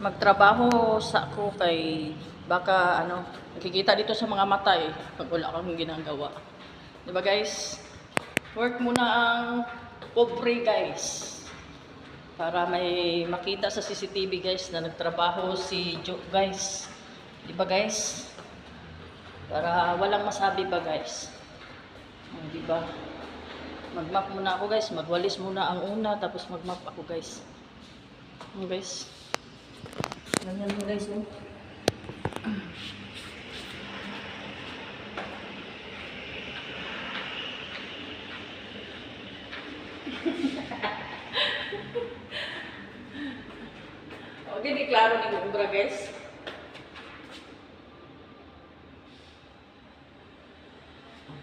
magtrabaho sa ako kay baka ano, nakikita dito sa mga mata eh pag wala kang ginagawa. 'Di ba guys? Work muna ang pobre guys. Para may makita sa CCTV guys na nagtrabaho si Joe guys. 'Di ba guys? Para walang masabi pa guys. 'Di ba? Magmap muna ako guys, magwalis muna ang una tapos magmap ako guys. Guys. Ganyan mo guys, oh. Okay, di klaro ni Ubra guys.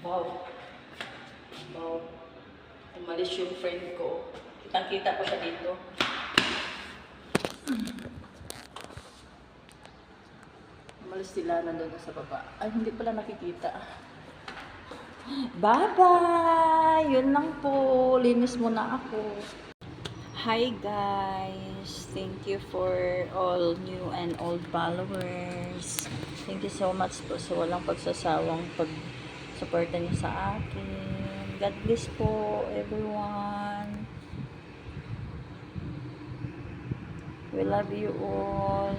Wow. Wow. Umalis yung friend ko. Kitang-kita pa siya dito. Umalis sila, nandun sa baba. Ay, hindi pala nakikita. Bye-bye! Yun lang po. Linis muna ako. Hi guys! Thank you for all new and old followers. Thank you so much po sa walang pagsasawang pag-suporta niyo sa akin. God bless po everyone. We love you all.